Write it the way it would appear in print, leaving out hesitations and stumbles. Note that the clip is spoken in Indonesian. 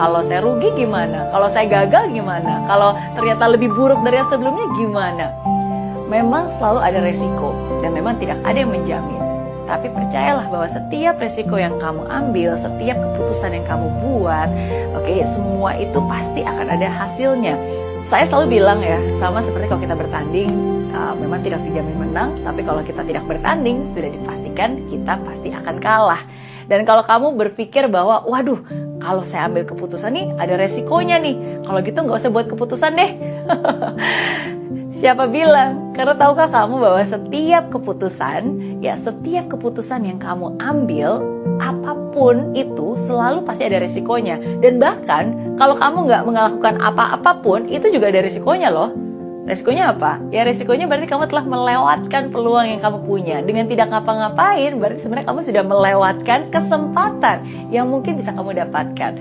Kalau saya rugi gimana? Kalau saya gagal gimana? Kalau ternyata lebih buruk dari yang sebelumnya gimana? Memang selalu ada resiko dan memang tidak ada yang menjamin. Tapi percayalah bahwa setiap resiko yang kamu ambil, setiap keputusan yang kamu buat, oke, semua itu pasti akan ada hasilnya. Saya selalu bilang ya, sama seperti kalau kita bertanding, memang tidak dijamin menang, tapi kalau kita tidak bertanding, sudah dipastikan kita pasti akan kalah. Dan kalau kamu berpikir bahwa, waduh, kalau saya ambil keputusan nih, ada resikonya nih. Kalau gitu nggak usah buat keputusan deh. Siapa bilang? Karena tahukah kamu bahwa setiap keputusan yang kamu ambil, apapun itu selalu pasti ada resikonya. Dan bahkan kalau kamu nggak melakukan apa-apapun, itu juga ada resikonya loh. Resikonya apa? Ya resikonya berarti kamu telah melewatkan peluang yang kamu punya. Dengan tidak ngapa-ngapain, berarti sebenarnya kamu sudah melewatkan kesempatan yang mungkin bisa kamu dapatkan.